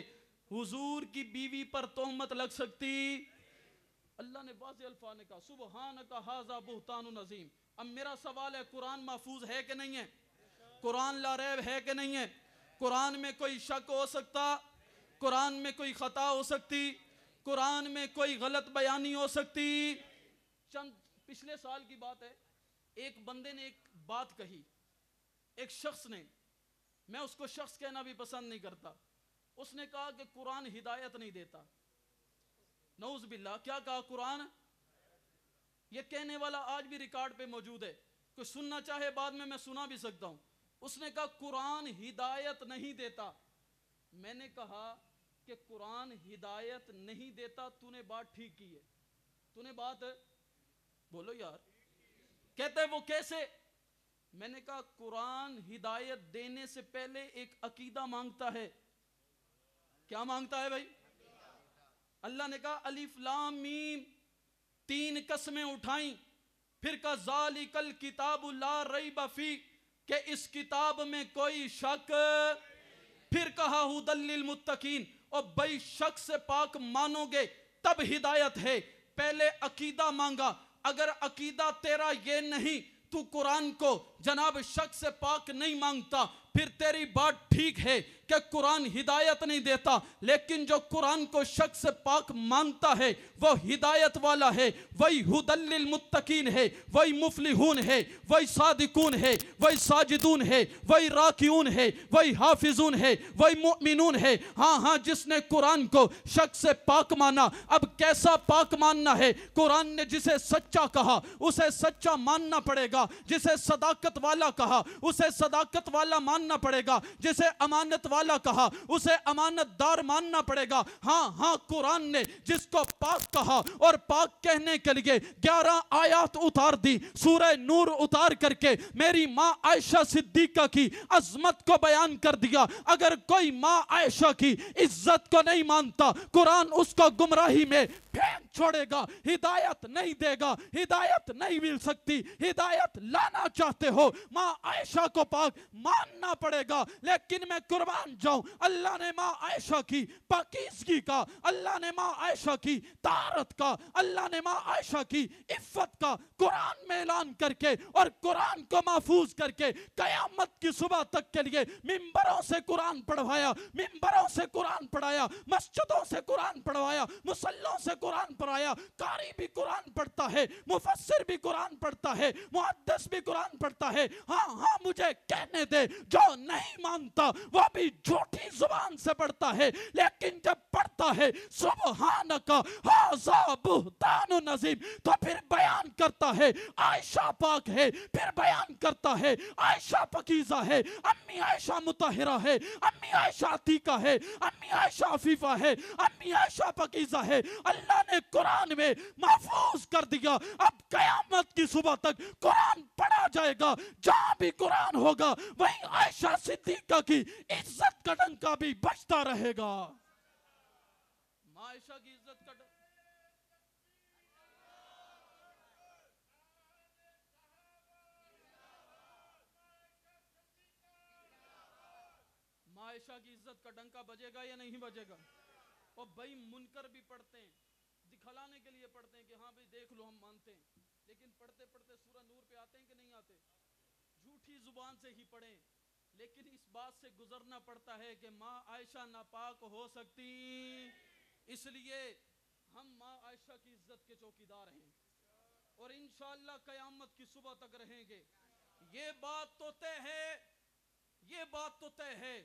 حضور کی بیوی پر تہمت لگ سکتی؟ اللہ نے واضح الفاظ نے کہا سبحانک ھذا بہتان عظیم۔ اب میرا سوال ہے قرآن محفوظ ہے کہ نہیں ہے؟ قرآن لا ریب ہے کہ نہیں ہے؟ قرآن میں کوئی شک ہو سکتا؟ قرآن میں کوئی خطا ہو سکتی؟ قرآن میں کوئی غلط بیانی ہو سکتی؟ چند پچھلے سال کی بات ہے، ایک بندے نے ایک بات کہی، ایک شخص نے، میں اس کو شخص کہنا بھی پسند نہیں کرتا، اس نے کہا کہ قرآن ہدایت نہیں دیتا. نعوذ باللہ. کیا کہا؟ قرآن. یہ کہنے والا آج بھی ریکارڈ پہ موجود ہے، کوئی سننا چاہے بعد میں سنا بھی سکتا ہوں. اس نے کہا قرآن ہدایت نہیں دیتا. میں نے کہا کہ قرآن ہدایت نہیں دیتا، تو نے بات ٹھیک کی ہے. تو نے بات بولو یار. کہتے ہیں وہ کیسے؟ میں نے کہا قرآن ہدایت دینے سے پہلے ایک عقیدہ مانگتا ہے. کیا مانگتا ہے بھائی؟ اللہ نے کہا الف لام میم، 3 قسمیں اٹھائیں، پھر کہا ذالک الکتاب لا ریب فیہ، کہ اس کتاب میں کوئی شک. پھر کہا ھدی للمتقین، اور بھائی شک سے پاک مانو گے تب ہدایت ہے. پہلے عقیدہ مانگا. اگر عقیدہ تیرا یہ نہیں، تو قرآن کو جناب شک سے پاک نہیں مانگتا، پھر تیری بات ٹھیک ہے کہ قرآن ہدایت نہیں دیتا، لیکن جو قرآن کو شک سے پاک مانتا ہے وہ ہدایت والا ہے، وہی ھدی للمتقین ہے، وہی مفلحون ہے، وہی صادقون ہے، وہی ساجدون ہے، وہی راکعون ہے، وہی حافظون ہے، وہی مؤمنون ہے. ہاں جس نے قرآن کو شک سے پاک مانا. اب کیسا پاک ماننا ہے؟ قرآن نے جسے سچا کہا اسے سچا ماننا پڑے گا، جسے صداقت والا کہا اسے صداقت والا ماننا پڑے گا، جسے امانت والا کہا اسے امانت دار ماننا پڑے گا. ہاں قرآن نے جس کو پاک کہا اور پاک کہنے کے لیے 11 آیات اتار دی، سورہ نور اتار کر کے میری ماں عائشہ صدیقہ کی عظمت کو بیان کر دیا. اگر کوئی ماں عائشہ کی عزت کو نہیں مانتا، قرآن اس کو گمراہی میں پھینک چھوڑے گا، ہدایت نہیں دے گا. ہدایت نہیں مل سکتی. ہدایت لانا چاہتے ہو، ماں عائشہ کو پاک ماننا پڑے گا. لیکن میں قربان جاؤں، اللہ نے ماں عائشہ کی پاکیزگی کا، اللہ نے ماں عائشہ کی طہارت کا، اللہ نے ماں عائشہ کی عفت کا قرآن میں اعلان کر کے اور قرآن کو محفوظ کر کے قیامت کی صبح تک کے لیے ممبروں سے قرآن پڑھوایا، ممبروں سے قرآن پڑھایا، مسجدوں سے قرآن پڑھوایا، مصلوں سے قرآن پڑھایا. قاری بھی قرآن پڑھتا ہے، مفسر بھی قرآن پڑھتا ہے، محدث بھی قرآن پڑھتا ہے. ہاں مجھے کہنے دے، جو نہیں مانتا وہ بھی جھوٹی زبان سے پڑھتا ہے، لیکن جب پڑھتا ہے سبحانک ھذا بہتان عظیم، تو پھر بیان کرتا ہے عائشہ پاک ہے، پھر بیان کرتا ہے عائشہ پاکیزہ ہے، امی عائشہ مطہرہ ہے، امی عائشہ عتیقہ ہے، امی عائشہ عفیفہ ہے، امی عائشہ پاکیزہ ہے. اللہ نے قرآن میں محفوظ کر دیا. اب قیامت کی صبح تک قرآن پڑھا جائے گا، جہاں بھی قرآن ہوگا وہیں عائشہ صدیقہ کی عزت کا ڈنکا بھی بجتا رہے گا. عائشہ کی عزت کا عائشہ کی عزت کا ڈنکا بجے گا یا نہیں بجے گا؟ اور بھائی منکر بھی پڑھتے ہیں، دکھلانے کے لیے پڑھتے ہیں کہ ہاں بھائی دیکھ لو ہم مانتے ہیں، لیکن پڑھتے پڑھتے سورہ نور پہ آتے ہیں کہ نہیں آتے؟ جھوٹی زبان سے ہی پڑھیں، لیکن اس بات سے گزرنا پڑتا ہے کہ ماں عائشہ ناپاک ہو سکتی، اس لیے ہم ماں عائشہ کی عزت کے چوکیدار ہیں اور انشاءاللہ قیامت کی صبح تک رہیں گے. یہ بات تو طے ہے، یہ بات تو طے ہے.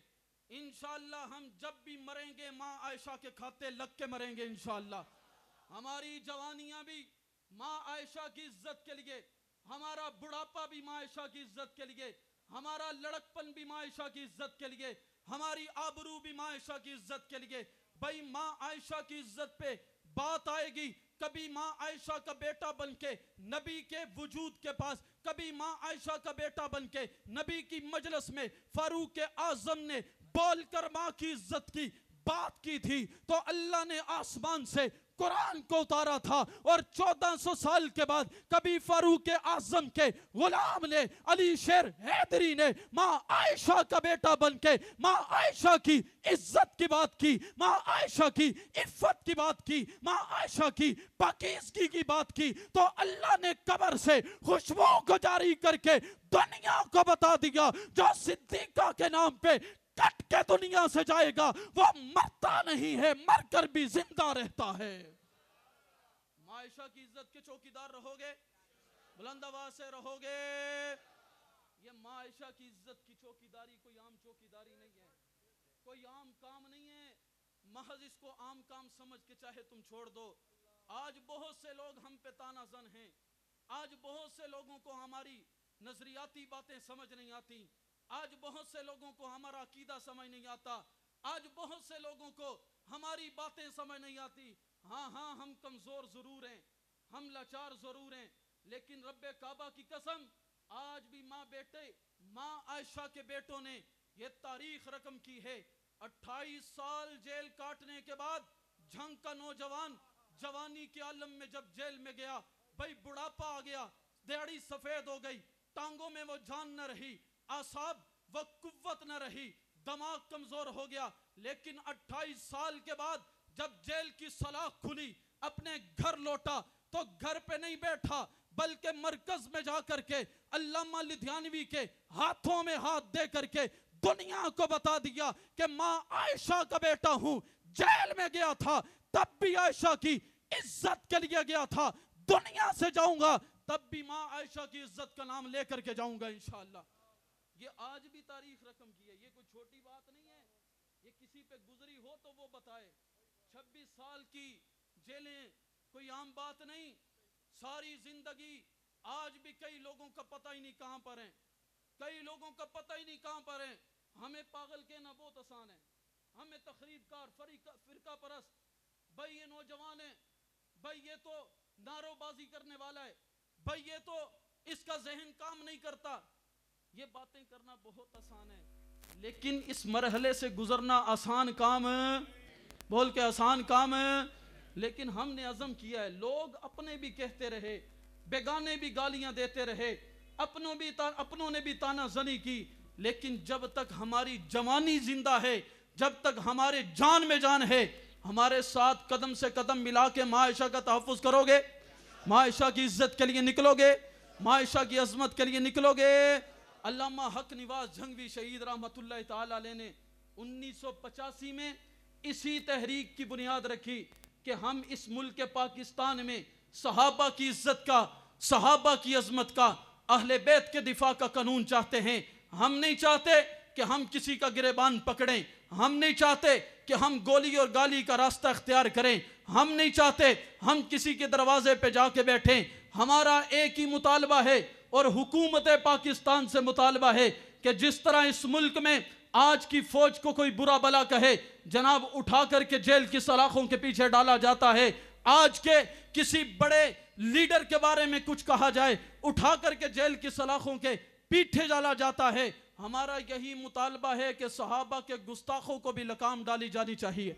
انشاءاللہ ہم جب بھی مریں گے ماں عائشہ کے کھاتے لگ کے مریں گے انشاءاللہ. ہماری جوانیاں بھی ماں عائشہ کی عزت کے لیے، ہمارا بڑھاپا بھی ماں عائشہ کی عزت کے لیے، ہمارا لڑکپن بھی ماں عائشہ کی عزت کے لیے، ہماری آبرو بھی ماں عائشہ کی عزت کے لیے. بھائی ماں عائشہ کی عزت پہ بات آئے گی، کبھی ماں عائشہ کا بیٹا بن کے نبی کے وجود کے پاس، کبھی ماں عائشہ کا بیٹا بن کے نبی کی مجلس میں فاروق اعظم نے بول کر ماں کی عزت کی بات کی تھی، تو اللہ نے آسمان سے قرآن کو اتارا تھا. اور 1400 سال کے بعد کبھی فاروق اعظم کے غلام نے، علی شیر حیدری نے ماں عائشہ کا بیٹا بن کے ماں عائشہ کی عزت کی بات کی، ماں عائشہ کی عفت کی بات کی، ماں عائشہ کی پاکیزگی کی بات کی. تو اللہ نے قبر سے خوشبو کو جاری کر کے دنیا کو بتا دیا، جو صدیقہ کے نام پہ کٹ کے دنیا سے جائے گا وہ مرتا نہیں ہے، مر کر بھی زندہ رہتا ہے. عائشہ کی عزت کے چوکیدار رہو گے؟ بلند آواز سے رہو گے؟ یہ ماں عائشہ کی عزت کی چوکیداری کوئی عام چوکیداری نہیں ہے، کوئی عام کام نہیں ہے، محض اس کو عام کام سمجھ کے چاہے تم چھوڑ دو۔ آج بہت سے لوگ ہم پہ تانا زن ہیں، آج بہت سے لوگوں کو ہماری نظریاتی باتیں سمجھ نہیں آتی، آج بہت سے لوگوں کو ہمارا عقیدہ سمجھ نہیں آتا، آج بہت سے لوگوں کو ہماری باتیں سمجھ نہیں آتی۔ ہاں ہم کمزور ضرور ہیں، ہم لاچار ضرور ہیں، لیکن رب کعبہ کی قسم آج بھی ماں عائشہ کے بیٹوں نے یہ تاریخ رقم کی ہے۔ 28 سال جیل کاٹنے کے بعد جھنگ کا نوجوان جوانی کے عالم میں جب جیل میں گیا، بھائی بڑھاپا آ گیا، داڑھی سفید ہو گئی، ٹانگوں میں وہ جان نہ رہی، اعصاب و قوت نہ رہی، دماغ کمزور ہو گیا، لیکن 28 سال کے بعد جب جیل کی سلاخ کھلی، اپنے گھر لوٹا تو گھر پہ نہیں بیٹھا بلکہ مرکز میں جا کر کے علامہ لدھیانوی کے ہاتھوں میں ہاتھ دے کر کے دنیا کو بتا دیا کہ ماں عائشہ کا بیٹا ہوں، جیل میں گیا تھا تب بھی عائشہ کی عزت کے لیے گیا تھا، دنیا سے جاؤں گا تب بھی ماں عائشہ کی عزت کا نام لے کر کے جاؤں گا انشاءاللہ۔ یہ آج بھی تاریخ رقم کی ہے، یہ کوئی چھوٹی بات نہیں ہے، یہ کسی پہ گزری ہو تو وہ بتائے۔ 26 سال کی جیلیں کوئی عام بات نہیں، ساری زندگی آج بھی کئی لوگوں کا پتہ ہی نہیں کہاں پر ہیں، کئی لوگوں کا پتہ ہی نہیں کہاں پر ہیں۔ ہمیں پاگل کہنا بہت آسان ہے، ہمیں تخریب کار فرقہ پرست، بھائی یہ نوجوان ہے، بھائی یہ تو نعرو بازی کرنے والا ہے، بھائی یہ تو اس کا ذہن کام نہیں کرتا، یہ باتیں کرنا بہت آسان ہے، لیکن اس مرحلے سے گزرنا آسان کام ہے، بول کے آسان کام ہے۔ لیکن ہم نے عزم کیا ہے، لوگ اپنے بھی کہتے رہے، بیگانے بھی گالیاں دیتے رہے، اپنوں نے بھی تانا زنی کی، لیکن جب تک ہماری جوانی زندہ ہے، جب تک ہمارے جان میں جان ہے، ہمارے ساتھ قدم سے قدم ملا کے ماں عائشہ کا تحفظ کرو گے؟ ماں عائشہ کی عزت کے لیے نکلو گے؟ ماں عائشہ کی عظمت کے لیے نکلو گے؟ علامہ حق نواز جھنگوی شہید رحمت اللہ تعالی علیہ نے 1985 میں اسی تحریک کی بنیاد رکھی کہ ہم اس ملک پاکستان میں صحابہ کی عزت کا، صحابہ کی عظمت کا، اہل بیت کے دفاع کا قانون چاہتے ہیں۔ ہم نہیں چاہتے کہ ہم کسی کا گریبان پکڑیں، ہم نہیں چاہتے کہ ہم گولی اور گالی کا راستہ اختیار کریں، ہم نہیں چاہتے ہم کسی کے دروازے پہ جا کے بیٹھیں۔ ہمارا ایک ہی مطالبہ ہے اور حکومت پاکستان سے مطالبہ ہے کہ جس طرح اس ملک میں آج کی فوج کو کوئی برا بلا کہے جناب اٹھا کر کے جیل کی سلاخوں کے پیچھے ڈالا جاتا ہے، آج کے کسی بڑے لیڈر کے بارے میں کچھ کہا جائے اٹھا کر کے جیل کی سلاخوں کے پیچھے ڈالا جاتا ہے، ہمارا یہی مطالبہ ہے کہ صحابہ کے گستاخوں کو بھی لگام ڈالی جانی چاہیے،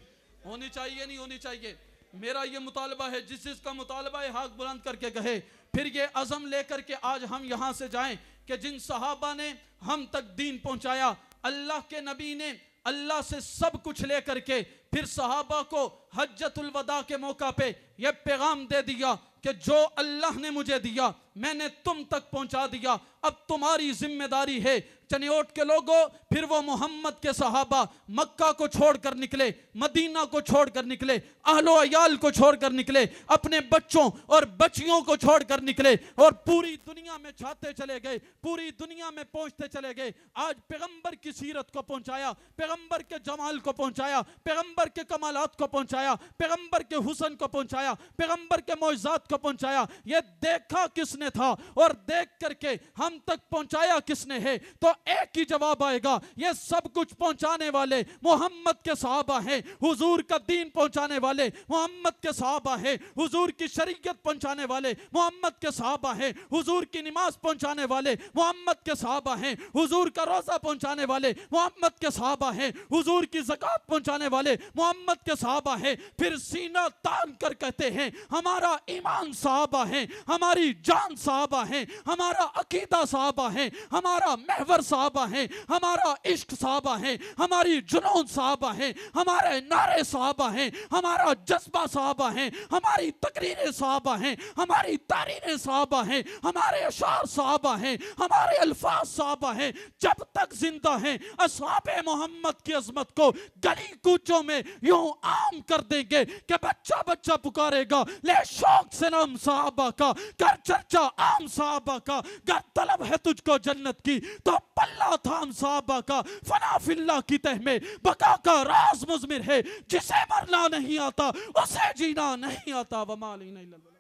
ہونی چاہیے نہیں ہونی چاہیے؟ میرا یہ مطالبہ ہے، جس کا مطالبہ ہے ہاتھ بلند کر کے کہے، پھر یہ عزم لے کر کے آج ہم یہاں سے جائیں کہ جن صحابہ نے ہم تک دین پہنچایا، اللہ کے نبی نے اللہ سے سب کچھ لے کر کے پھر صحابہ کو حجۃ الوداع کے موقع پہ یہ پیغام دے دیا کہ جو اللہ نے مجھے دیا میں نے تم تک پہنچا دیا، اب تمہاری ذمہ داری ہے۔ چنیوٹ کے لوگوں، پھر وہ محمد کے صحابہ مکہ کو چھوڑ کر نکلے، مدینہ کو چھوڑ کر نکلے، اہل و عیال کو چھوڑ کر نکلے، اپنے بچوں اور بچیوں کو چھوڑ کر نکلے اور پوری دنیا میں چھاتے چلے گئے، پوری دنیا میں پہنچتے چلے گئے۔ آج پیغمبر کی سیرت کو پہنچایا، پیغمبر کے جمال کو پہنچایا، پیغمبر کے کمالات کو پہنچایا، پیغمبر کے حسن کو پہنچایا، پیغمبر کے معجزات کو پہنچایا۔ یہ دیکھا کس نے تھا اور دیکھ کر کے ہم تک پہنچایا کس نے ہے؟ تو ایک ہی جواب آئے گا، یہ سب کچھ پہنچانے والے محمد کے صحابہ ہیں، حضور کا دین پہنچانے والے محمد کے صحابہ ہیں، حضور کی شریعت پہنچانے والے محمد کے صحابہ ہیں، حضور کی نماز پہنچانے والے محمد کے صحابہ ہیں، حضور کا روزہ پہنچانے والے محمد کے صحابہ ہیں، حضور کی زکوٰۃ پہنچانے والے محمد کے صحابہ ہیں۔ پھر سینہ تان کر کہتے ہیں ہمارا ایمان صحابہ ہیں، ہماری جان ایمان صحابہ ہیں، ہمارا عقیدہ صحابہ ہیں، ہمارا محور صحابہ ہیں، ہمارا عشق صحابہ ہیں، ہماری جنون صحابہ ہیں، ہمارے نعرے صحابہ ہیں، ہمارا جذبہ صحابہ ہیں، ہماری تقریریں صحابہ ہیں، ہماری تحریریں صحابہ ہیں، ہمارے اشعار صحابہ ہیں، ہمارے الفاظ صحابہ ہیں۔ جب تک زندہ ہیں اصحاب محمد کی عظمت کو گلی کوچوں میں یوں عام کر دیں گے کہ بچہ بچہ پکارے گا لے شوق سے نام صحابہ کا، کر چرچا عام صحابہ کا، گر طلب ہے تجھ کو جنت کی تو پلہ تھام صحابہ کا، فنا فی اللہ کی تہ میں بقا کا راز مضمر ہے، جسے مرنا نہیں آتا اسے جینا نہیں آتا۔ وما علینا الا البلاغ۔